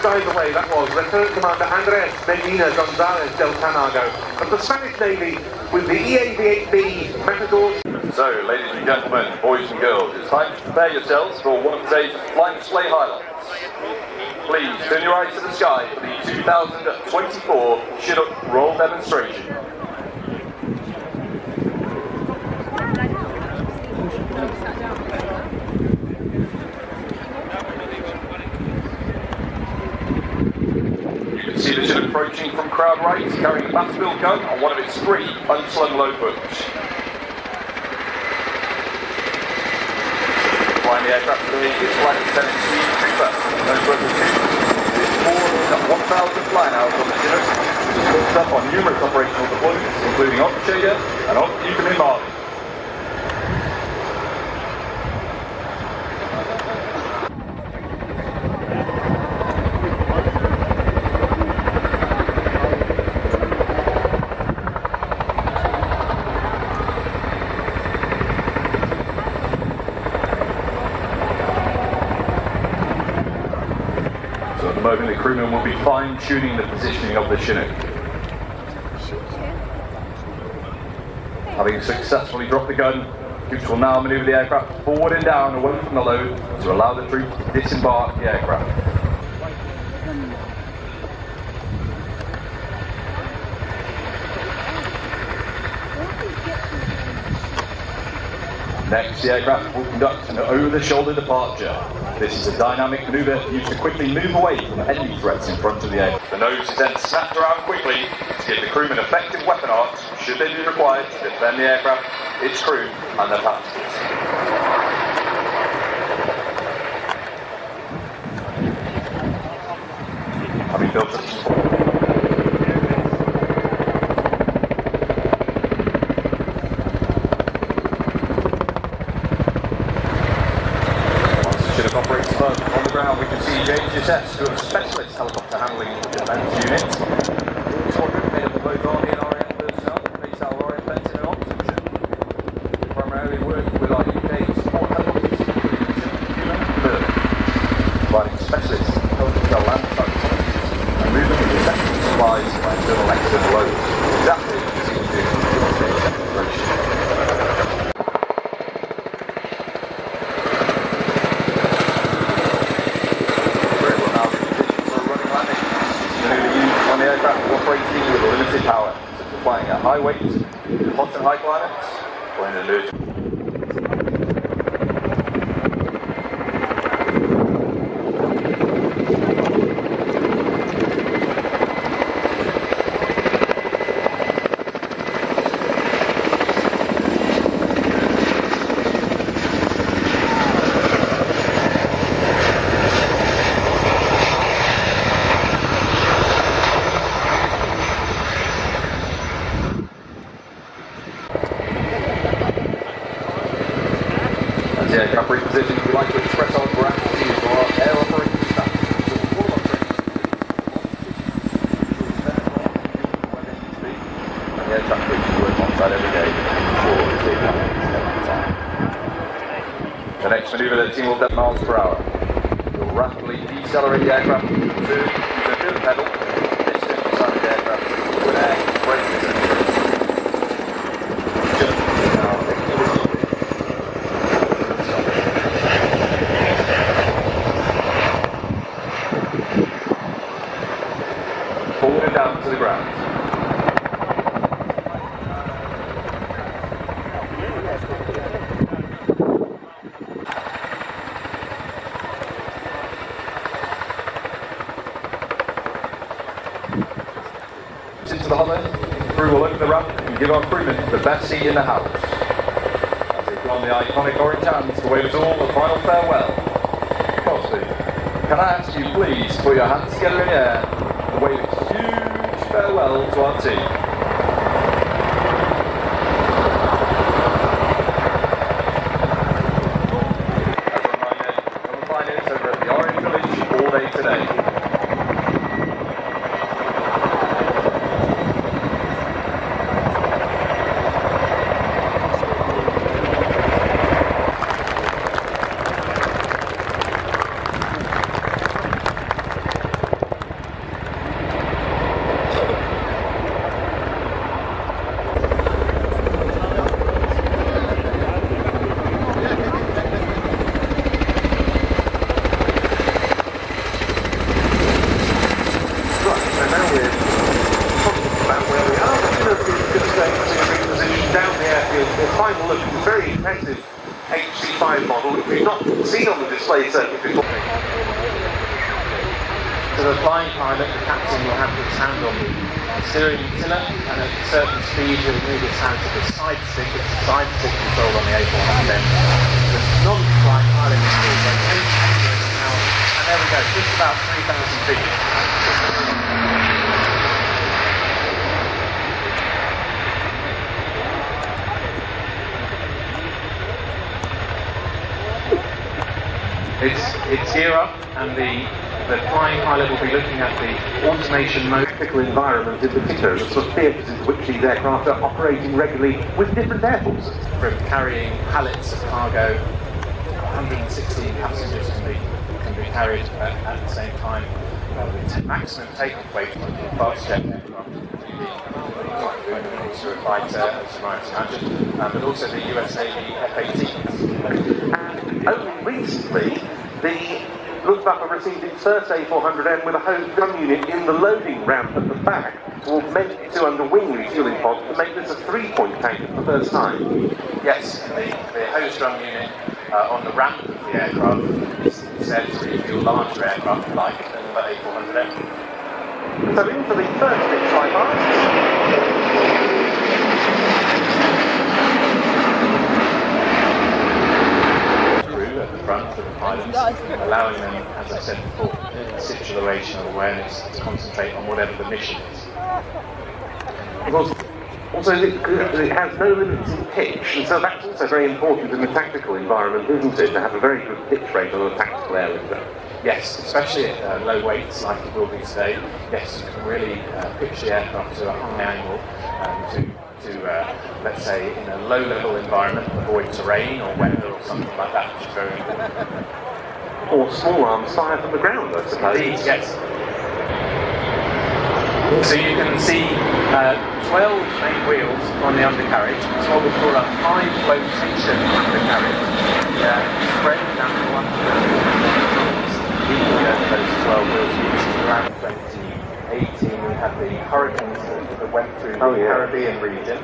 Away, that was Lieutenant Commander Andres Medina Gonzalez del Canago of the Spanish Navy with the AV-8B Matador. So, ladies and gentlemen, boys and girls, it's time to prepare yourselves for one of today's flying display highlights. Please turn your eyes to the sky for the 2024 Chinook Royal Demonstration. See the Chinook approaching from crowd right, carrying a battle-built gun on one of its 3 unslung logboats. Flying the aircraft today is Flight Lieutenant Steve Cooper, known for the 2. There's more than 1,000 flying hours on the Chinook, which is hooked up on numerous operational deployments, including on Chega and on Yukon in Mali. At the moment, the crewmen will be fine-tuning the positioning of the Chinook. Having successfully dropped the gun, troops will now manoeuvre the aircraft forward and down away from the load to allow the troops to disembark the aircraft. Next, the aircraft will conduct an over-the-shoulder departure. This is a dynamic manoeuvre used to quickly move away from enemy threats in front of the aircraft. The nose is then snapped around quickly to give the crewmen effective weapon arcs should they be required to defend the aircraft, its crew and their passengers. Having built up operates first on the ground, we can see JHSS, who are specialist helicopter handling defence units. The squadron made up of both Army and RAF personnel, based out of RAF Benton in Oxfordshire. Primarily working with our UK support helicopters, including the Cuba and Berlin, providing specialist helicopter land tactics and movement of essential supplies by internal and external loads. Exactly what you see them doing in the stage operation. Operating with limited power, flying at high weight, hot not in high climates, or in alert. The aircraft repositions, we like to express our gratitude to our air operating staff. So all of our and the aircraft crews work on site every day for the time. The next manoeuvre, the team will 10 miles per hour. We'll rapidly decelerate the aircraft to use a good pedal. This is beside the aircraft with air brake. Forward down to the ground. Into the hover, the crew will open the ramp and give our crewmen the best seat in the house. As they put on the iconic orange hands to wave us all a final farewell. Cosby, can I ask you please put your hands together in the air and wave a huge farewell to our team. As a reminder, come and find us over at the Orange Village all day today. Final look at the very impressive HC5 model which we've not seen on the display circuit before. To the flying pilot, the captain will have his hand on the steering tiller, and at a certain speed he'll move his hand to the side stick. It's the side stick control on the A400M. The non-flying pilot is still going 8 kilometers an hour, and there we go, just about 3,000 feet. It's gear up, and the flying pilot will be looking at the automation mode. Practical environment in particular, the sort of theatres in which these aircraft are operating regularly with different air forces. From carrying pallets of cargo, 116 passengers can be carried at the same time. The maximum takeoff weight on the fast jet aircraft, the Eurofighter, as you might imagine, but also the US Navy F18. And only recently, the Luftwaffe received its first A400M with a hose drum unit in the loading ramp at the back to augment the two under-wing refueling pods to make this a 3-point tank for the first time. Yes, the hose drum unit on the ramp of the aircraft is said to refuel larger aircraft like the A400M. So in for the first big flypast. At the front for the pilots, allowing them, as I said before, situational awareness to concentrate on whatever the mission is. Of course, also it has no limits in pitch, and so that's also very important in the tactical environment, isn't it, to have a very good pitch rate on a tactical aircraft. Yes, especially at low weights like it will be today. Yes, you can really pitch the aircraft to a high angle let's say, in a low-level environment, avoid terrain or weather or something like that, which is very important. Or small arms fire from the ground, I suppose. Indeed, yes. So you can see 12 main wheels on the undercarriage. It's what we call a high flotation undercarriage. Spread down to one of those 12 wheels. Around 2018 we had the hurricanes that went through the Caribbean region,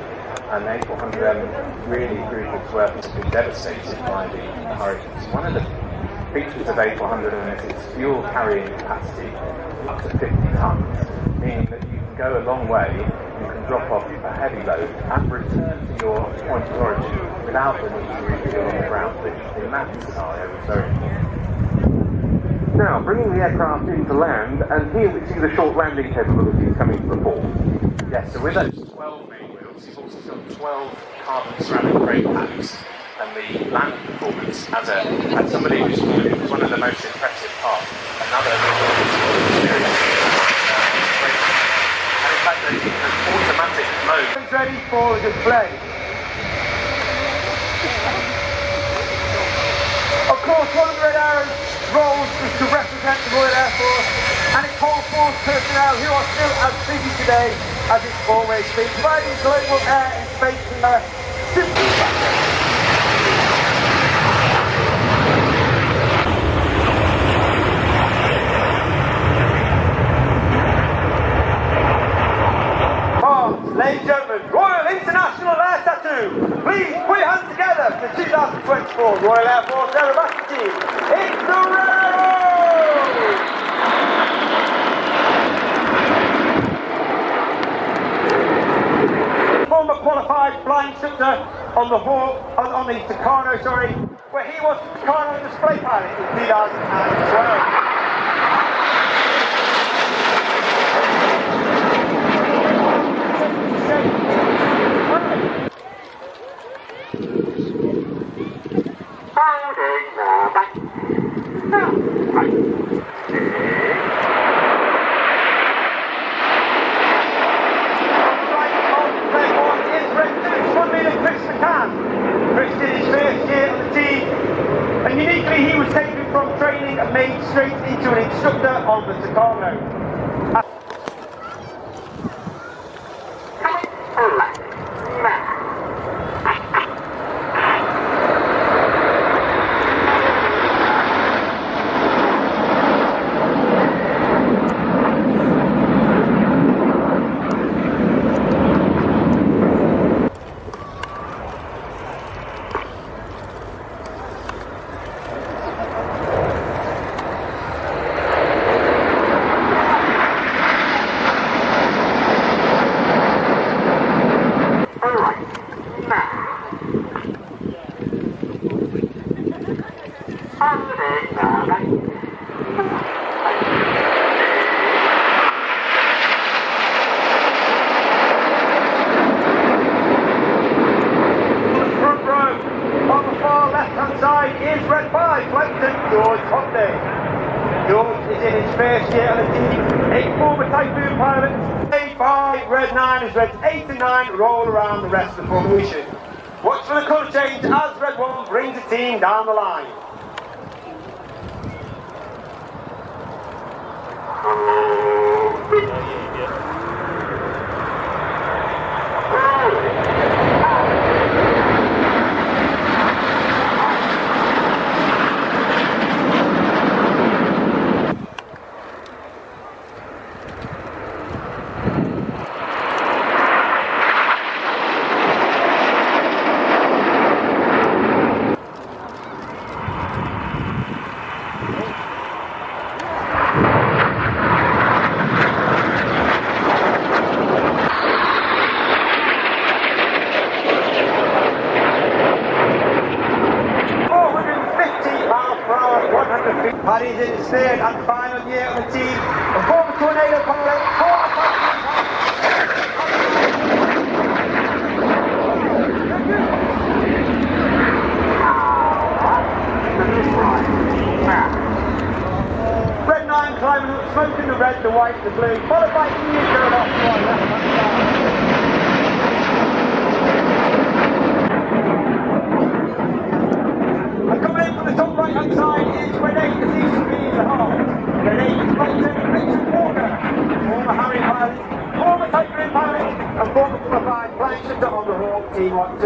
and the A400M really proved its worth and has been devastated by the hurricanes. One of the features of A400M is its fuel carrying capacity up to 50 tons, meaning that you can go a long way, you can drop off a heavy load and return to your point of origin without the need to refuel on the ground, which in that scenario is very important. Now, bringing the aircraft into land, and here we see the short landing capabilities coming to the fore. Yes, so with those 12 main wheels, you've also got 12 carbon ceramic brake pads, and the landing performance, as somebody who's was one of the most impressive parts, another experience. And in fact, there's an automatic mode. It's ready for display. Of course, one of the Red Arrows roles is to represent the Royal Air Force and its whole force personnel who are still as busy today as it's always been, providing global air and space ladies and gentlemen, Royal International Air Tattoo, please put your hands together for the 2024 Royal Air Force Aerobatic Team. It's the Red Arrows! Former qualified flying instructor on the Tucano, where he was the Tucano display pilot in 2012. Straight into an instructor on the Tucano. George is in his first year on the team. 8 former Typhoon pilots, 8 by Red 9 as Reds 8 and 9 roll around the rest of the formation. Watch for the colour change as Red 1 brings the team down the line. Paddy's in his third and final year on the team. A former Tornado pilot, Red 9 climbing up, smoking the red, the white, the blue, followed by Ian going off to our left-hand side. And coming in from the top right-hand side is Red 8, the C-27J Red 8 is Captain Richard Walker, former Harrier pilot, former Typhoon pilot, and former qualified flying instructor on the Hawk Team 1-2.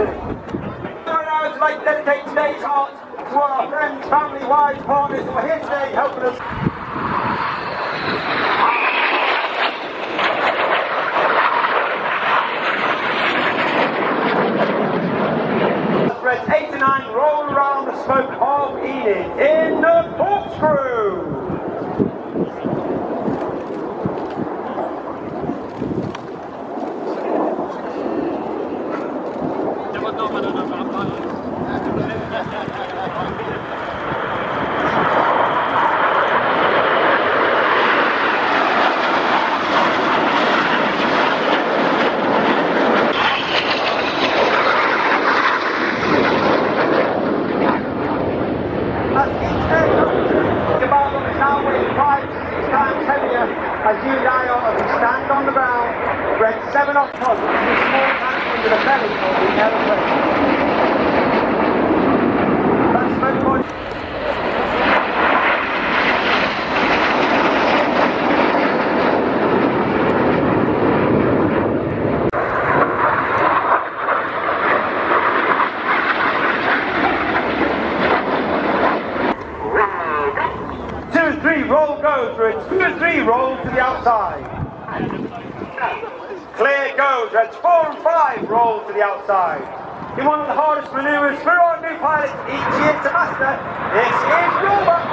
I would like to dedicate today's heart to all our friends, family, wives, partners who are here today helping us. C-29 roll around the smoke of Enid in the corkscrew. As you lie on, as you stand on the ground, spread 7 off positives with small tanks under the belly of the aeroplane. That's smoke point. Roll goes for it. 2 and 3 roll to the outside. Clear goes. Reds 4 and 5 roll to the outside. In one of the hardest manoeuvres for our new pilots each year to master, this is rollback.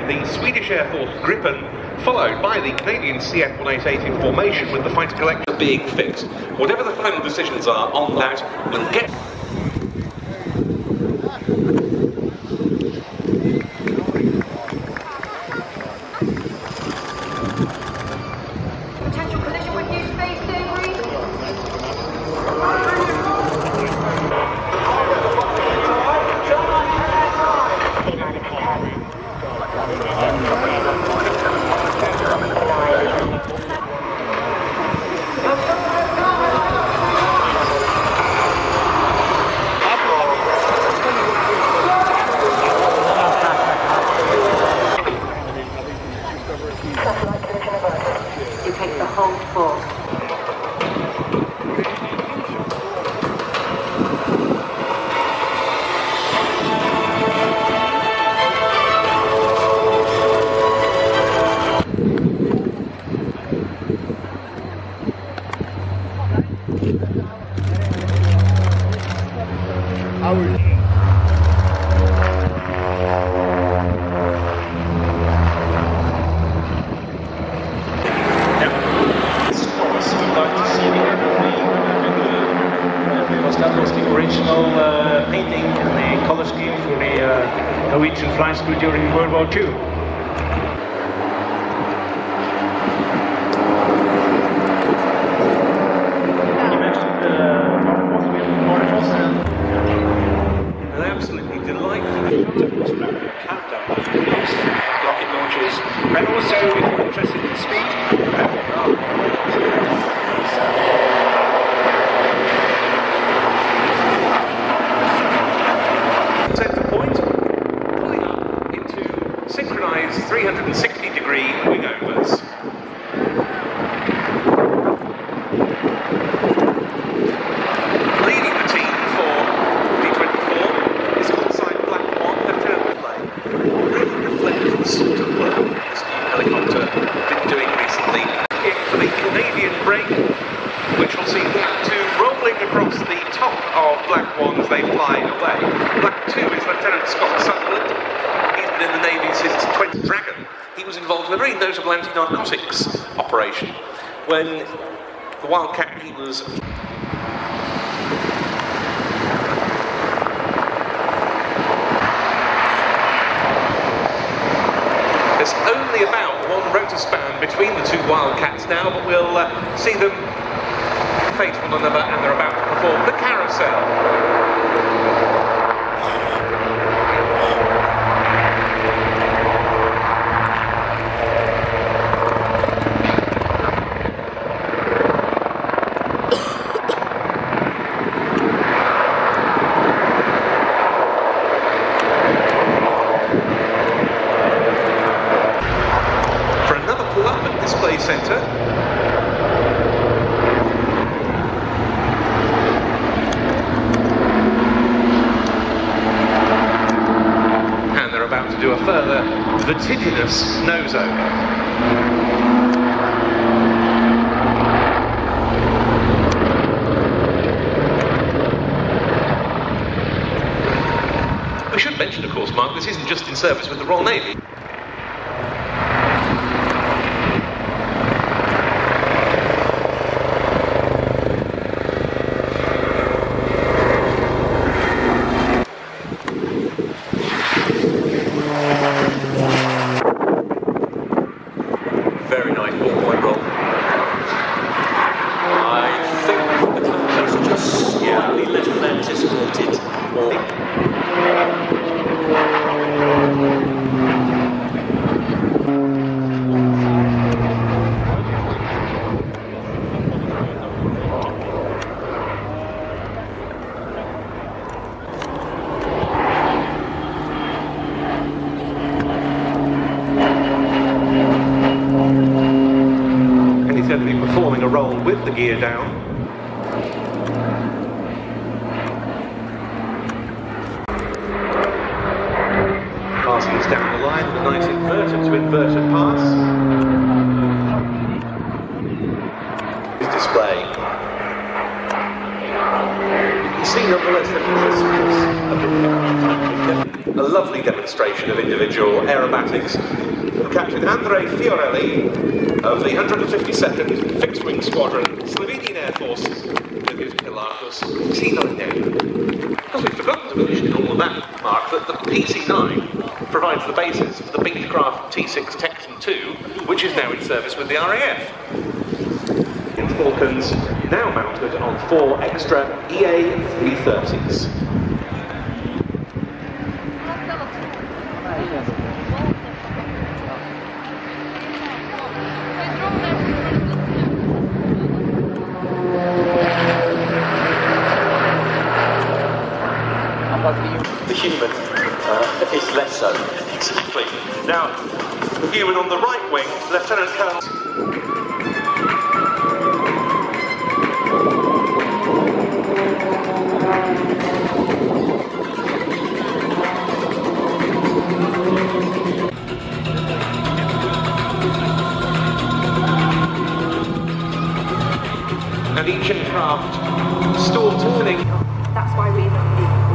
The Swedish Air Force Grippen, followed by the Canadian CF-188 in formation with the fighter collector being fixed. Whatever the final decisions are on that, we'll get... Potential collision with new space debris. You take the whole force. Painting and the color scheme for the Norwegian flying school during World War II. You mentioned An absolutely delightful countdown rocket launches, and also if you're interested in speed. Center point, pulling up into synchronized 360-degree wingovers. Leading the team for V24 is Consigned Black One, Lieutenant Play. Really reflects the work this helicopter been doing recently. In for the Canadian break, which will see Black 2 rolling across the top of Black 1 as they fly away. Black 2 is Lieutenant Scott Sutherland. He's been in the Navy since 20 Dragon. He was involved in a very notable anti-narcotics operation when the Wildcat he was... one rotor span between the two Wildcats now, but we'll see them face one another, and they're about to perform the carousel. Centre. And they're about to do a further vertiginous nose-over. We should mention, of course, Mark, this isn't just in service with the Royal Navy. Very nice ballpoint roll. I think the time was just slightly little anticipated. Going to be performing a roll with the gear down. Passing us down the line with a nice inverted to inverted pass. Display. You can see nonetheless that a lovely demonstration of individual aerobatics from Captain Andrei Fiorelli of the 152nd Fixed Wing Squadron, Slovenian Air Force, with his Pilatus C-9J. Because we've forgotten to mention in all of that, Mark, that the PC-9 provides the basis for the Beechcraft T6 Texan II, which is now in service with the RAF. In Falcons, now mounted on 4 extra EA-330s. The human is less so. Exactly. Now, the human on the right wing, Lieutenant Colonel. And each aircraft still turning. That's why we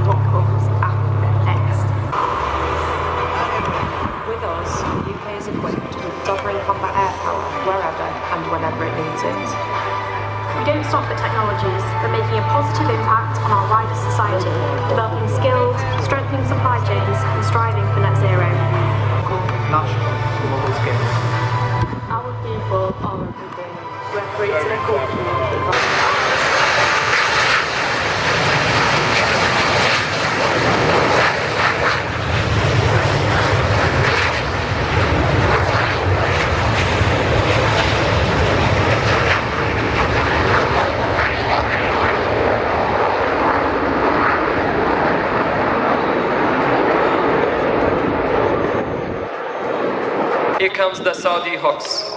lock ups after next. With us, the UK is equipped with sovereign combat air power wherever and whenever it needs it. We don't stop at technologies, but making a positive impact on our wider society, developing skills, strengthening supply chains, and striving for net zero. National global skills. Our people are everything. We're creating a culture. Here comes the Saudi Hawks.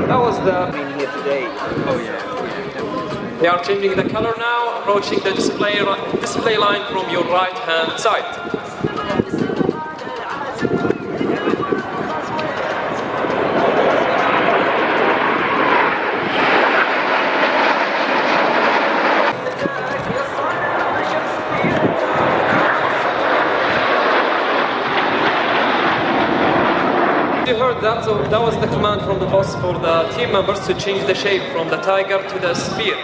That was the... They are changing the color now, approaching the display line from your right hand side. you heard that, so that was the command from the boss for the team members to change the shape from the tiger to the spear.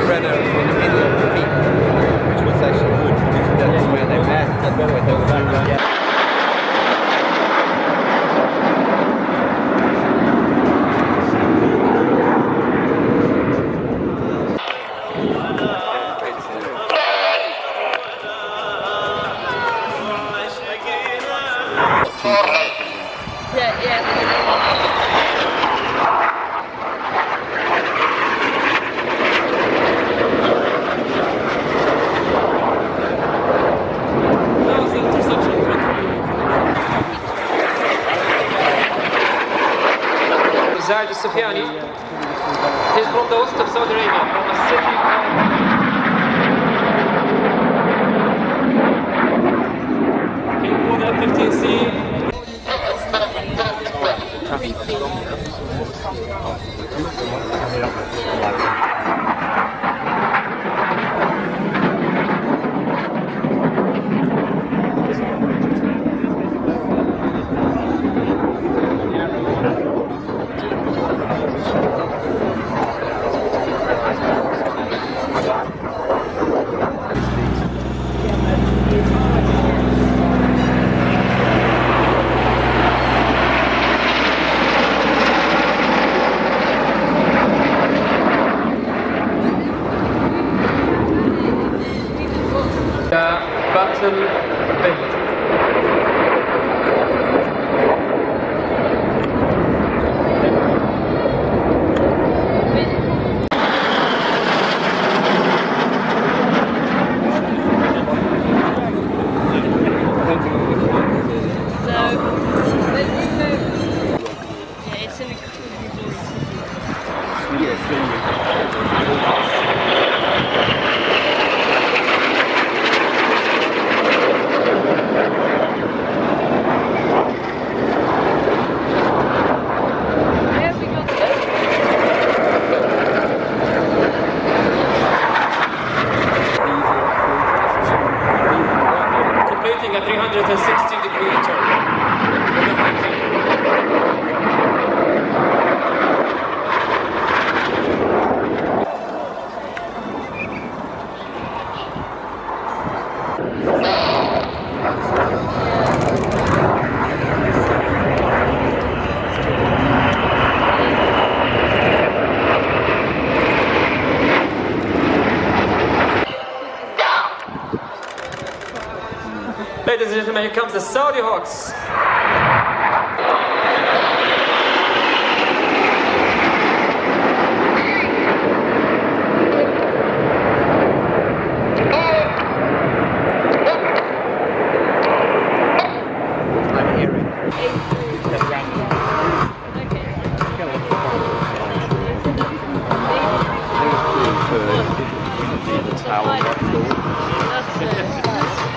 Red Arrows in the middle of the feet, which was actually good because that's where they passed. That's where they were. Sufyani. He's from the west of Saudi Arabia, from a city called F15C. Completing a 360-degree turn. Ladies and gentlemen, here comes the Saudi Hawks. I'm hearing.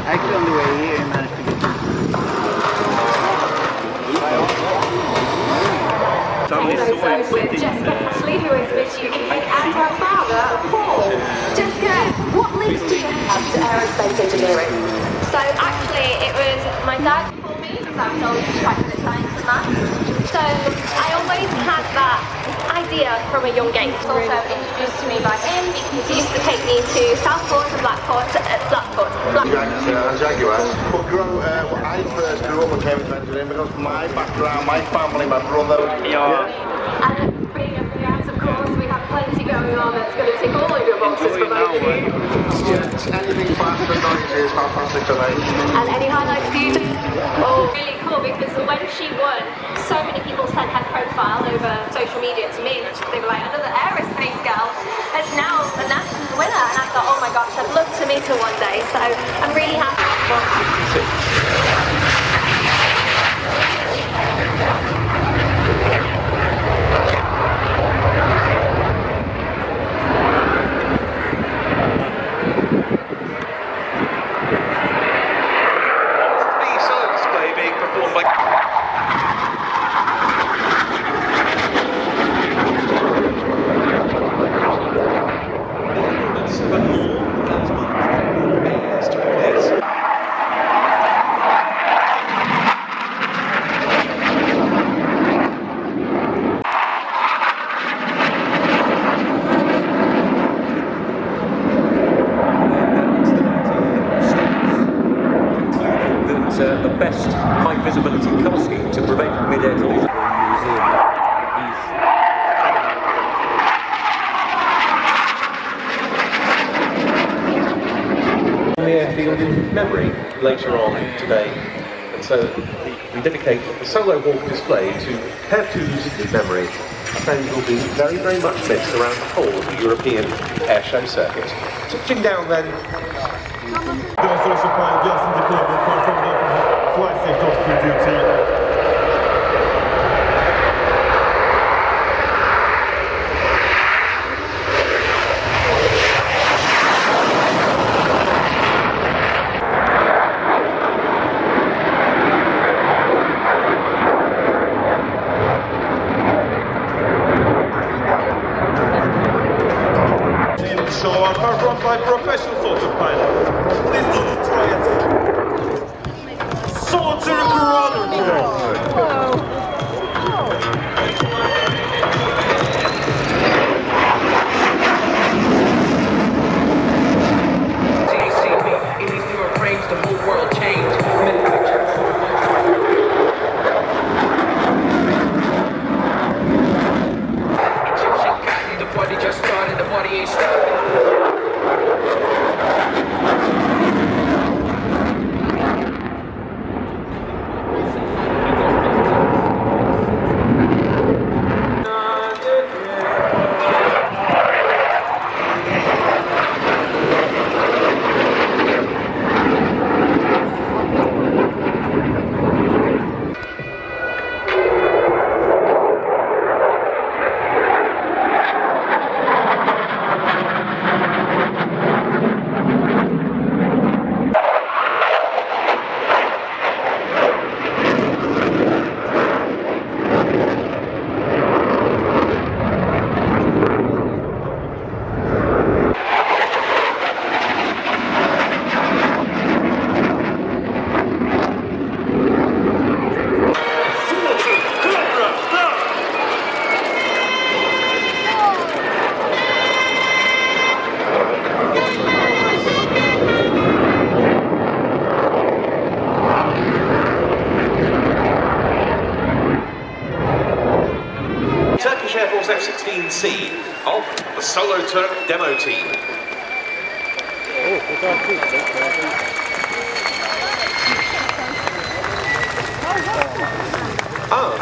Actually, on the way here, I managed to get With Jessica Ashley, who is Miss UK, and her father, Paul. Jessica, what links do you have to aerospace engineering? So actually, it was my dad for me, because I was always quite good at science and maths. So I always had that idea from a young age. It was also introduced to me by him because he used to take me to Southport and Blackport. Jaguars. But I first grew up with chemical engineering because my background, my family, my brother. And being a RIAT, of course, we have plenty going on that's going to tick all of your boxes for both of you. Anything fast and noisy is fantastic to me. And any highlights for you? Oh, really cool because when she won, so many people sent her profile over social media to me and they were like, another aerospace girl is now a national winner. And I thought, oh my gosh, I'd love to meet her one day. So I'm really happy. memory later on today. And so we dedicate the Solo Hawk display to Pair 2's memory. A friend will be very, very much missed around the whole of the European air show circuit. Touching down then. Demonstration pilot Gus indicated confirmed flight safety officer duty. By professional SOLOTÜRK pilot. Please don't try it. SOLOTÜRK In these newer frames, the whole world changed. Egyptian cotton, the party just started, the party ain't stopping. F16C of the SOLOTÜRK demo team.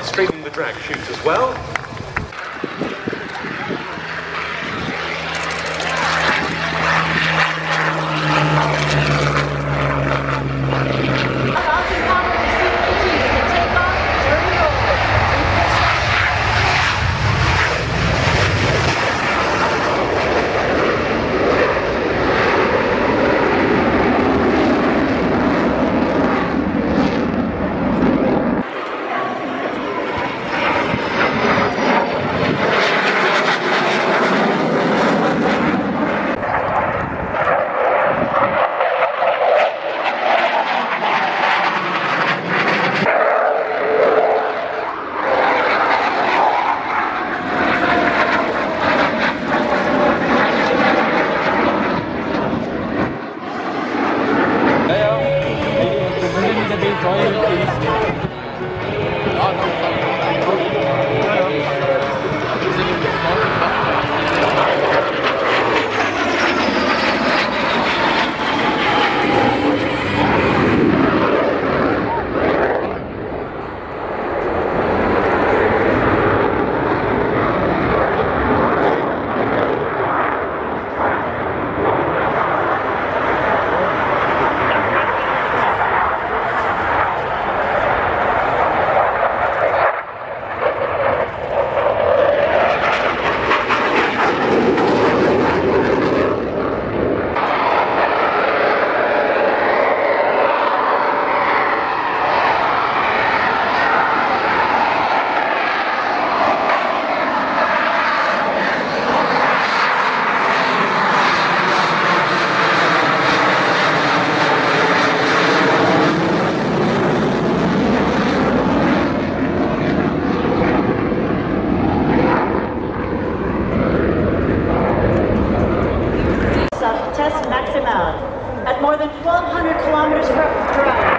Streaming the drag chute as well. At more than 1,200 kilometers per hour.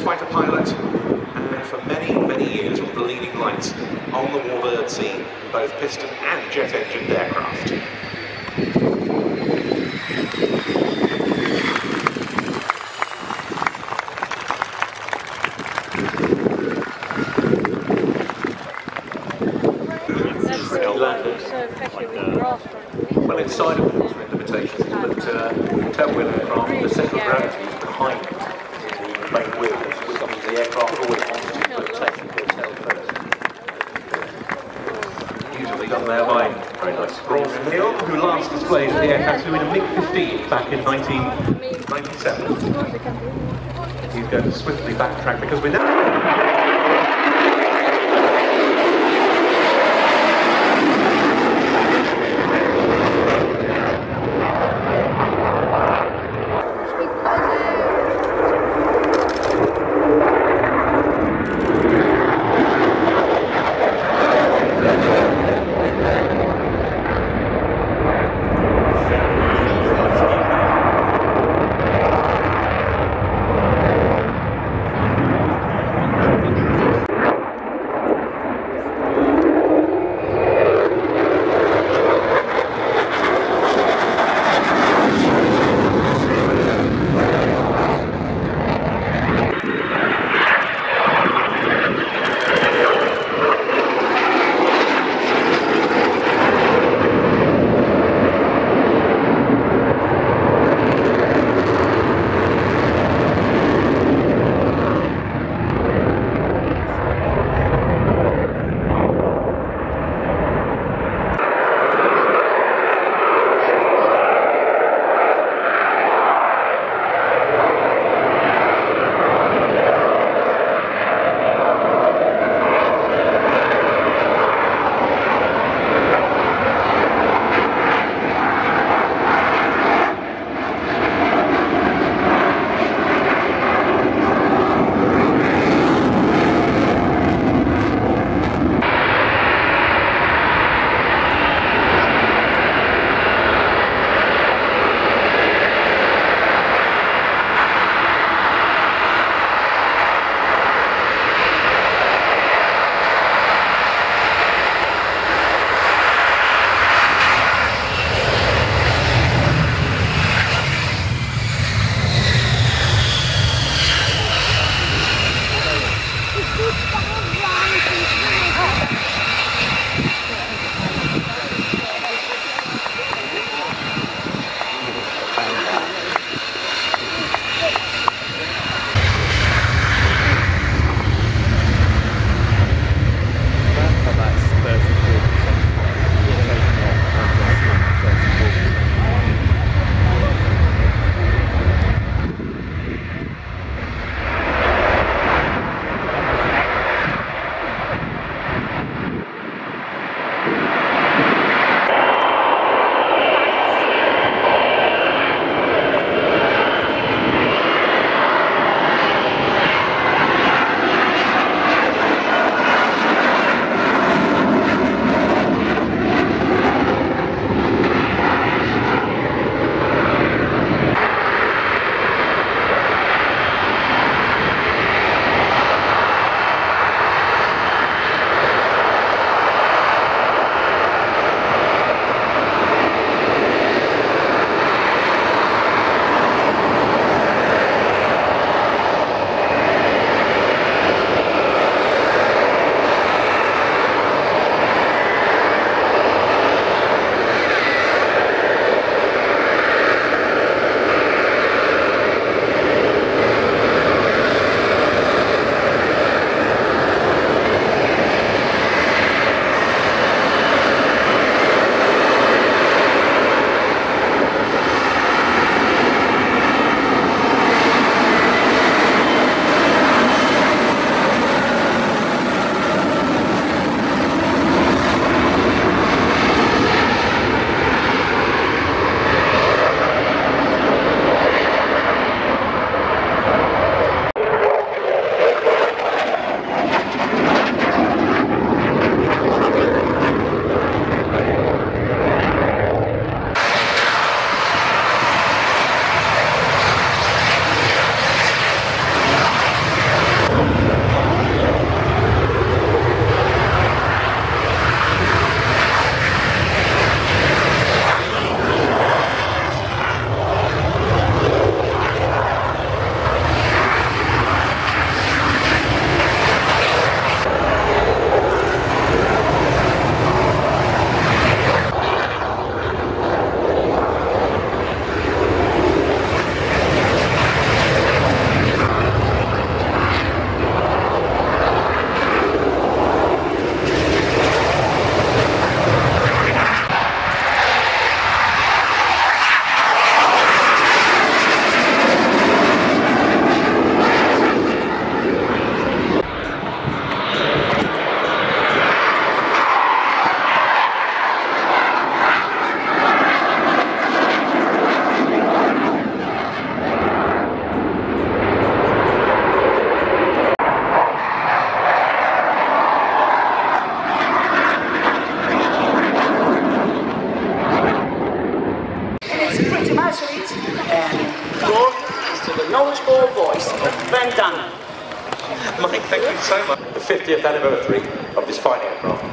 Fighter pilot, and for many, many years was the leading light on the warbird scene, both piston and jet-engined aircraft. Well, inside of course with limitations, but tailwheel aircraft, the centre of gravity is behind it. Main wheels, which means the aircraft always wants to rotate their tail first. Usually done there by very nice Ross Hill, who last displayed the aircraft in a MiG-15 back in 1997. He's going to swiftly backtrack because we're now... your voice, Ben Dunham. Mike, thank you so much. The 50th anniversary of this fine aircraft.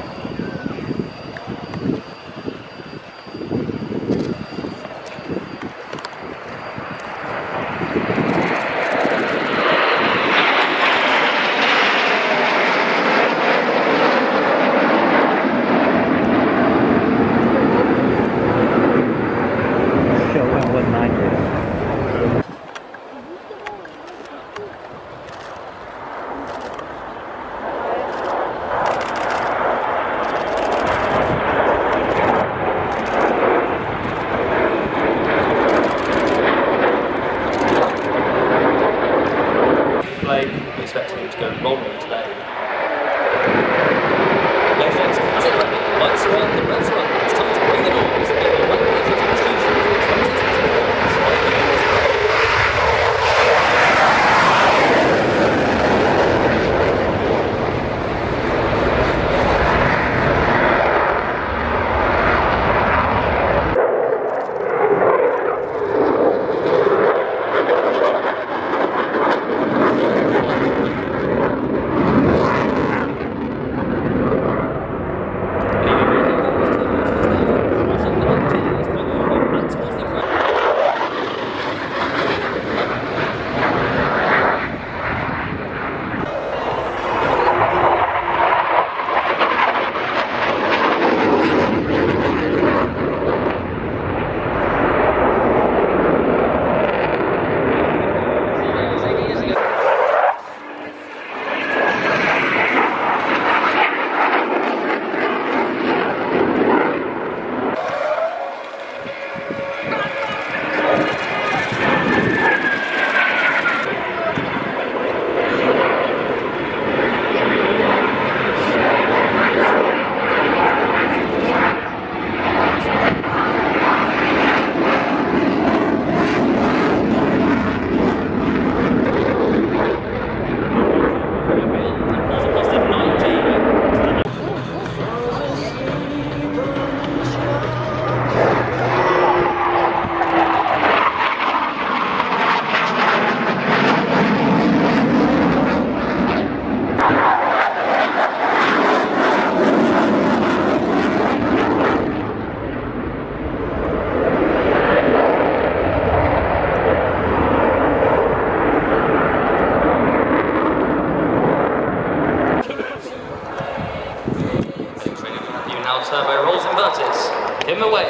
Turbo rolls inverters. Give him away.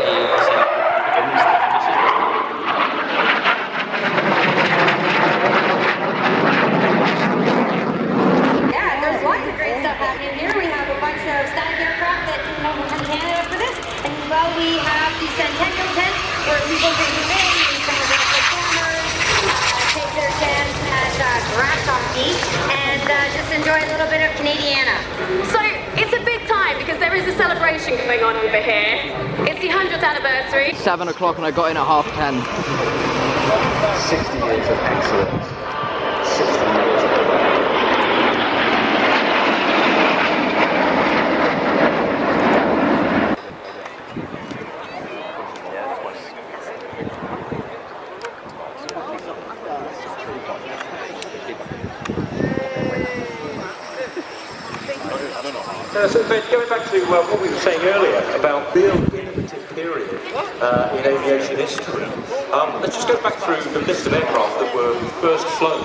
Yeah, there's lots of great stuff happening here. We have a bunch of static aircraft that came over from Canada for this. And as well, we have the Centennial tent where people can move in, meet some of the performers, take their chance at grass hockey, and just enjoy a little bit of Canadiana. So it's a big time because there is a celebration going on over here. It's the 100th anniversary. 7 o'clock and I got in at 10:30. 60 years of excellence. 60 years of So Ben, going back to what we were saying earlier about real innovative period in aviation history, let's just go back through the list of aircraft that were first flown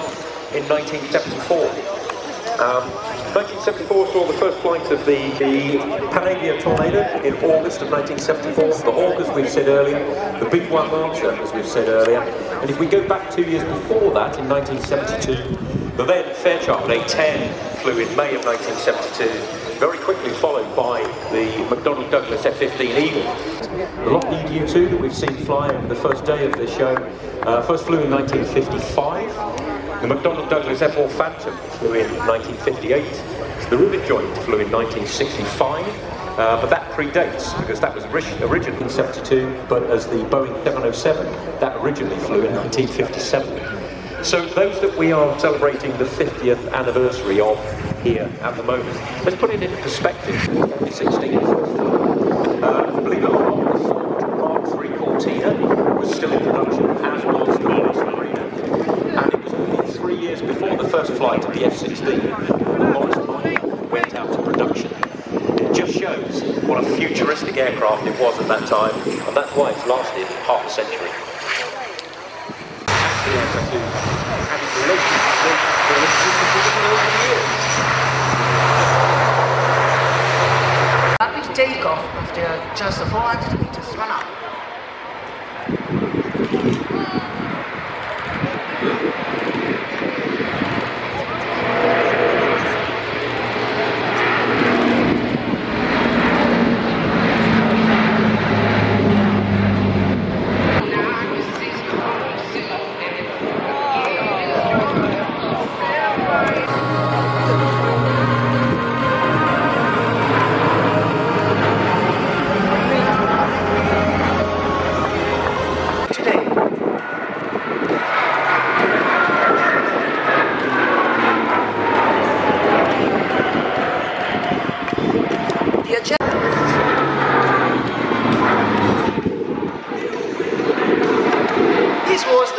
in 1974. 1974 saw the first flight of the Panavia Tornado in August of 1974, the Hawk, as we've said earlier, the Big One Launcher, as we've said earlier, and if we go back 2 years before that, in 1972, the then Fairchild A10 flew in May of 1972, very quickly followed by the McDonnell Douglas F-15 Eagle. The Lockheed U-2 that we've seen fly on the first day of the show first flew in 1955. The McDonnell Douglas F-4 Phantom flew in 1958. The Rivet Joint flew in 1965, but that predates because that was originally in 72, but as the Boeing 707, that originally flew in 1957. So those that we are celebrating the 50th anniversary of here at the moment, let's put it into perspective. F16 believe it or not, the Mark III Cortina was still in production, as was the Mariner, and it was only first flight of the F16, Morris went out to production. It just shows what a futuristic aircraft it was at that time, and that's why it's lasted half a century. Rapid takeoff after just 400 meters run up. This was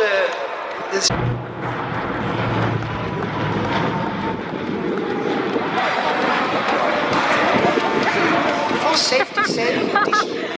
for safety saving addition.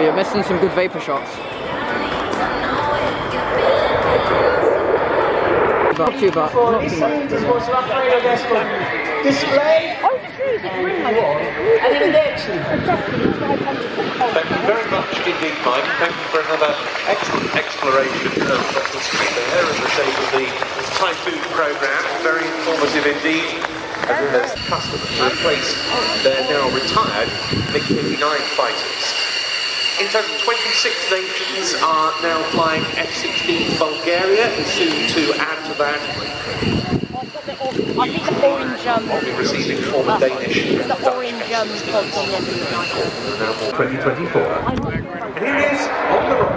You're missing some good vapor shots. Not too bad. Not too much. This was RAF Display. And index. Thank you very much indeed, Mike. Thank you for another excellent exploration of the screen there in the shape of the Typhoon programme. Very informative indeed. As customers to replace their now retired MiG-59 fighters. In total, 26 nations are now flying F-16 Bulgaria, and soon to add to that. I think the orange I'll be receiving former Danish the orange pods on the F18. 2024. And here it is on the rock.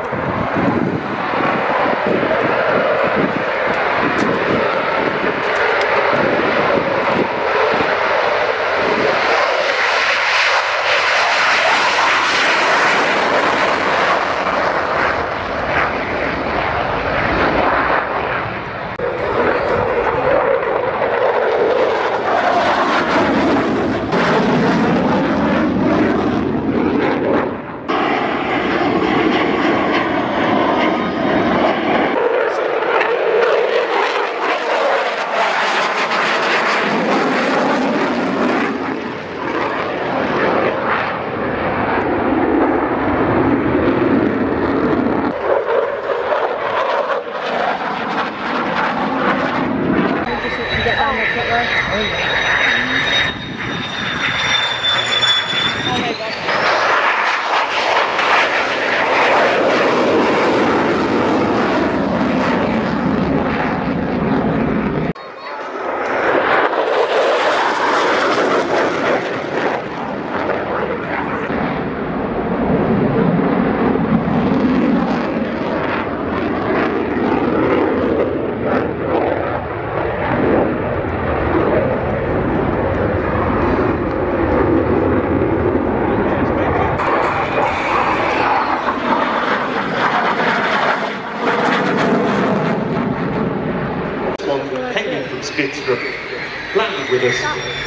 landed with us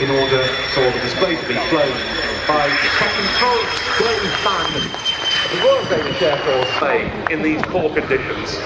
in order for the display to be flown by Captain Great Fan of the Royal Danish Air Force in these poor conditions.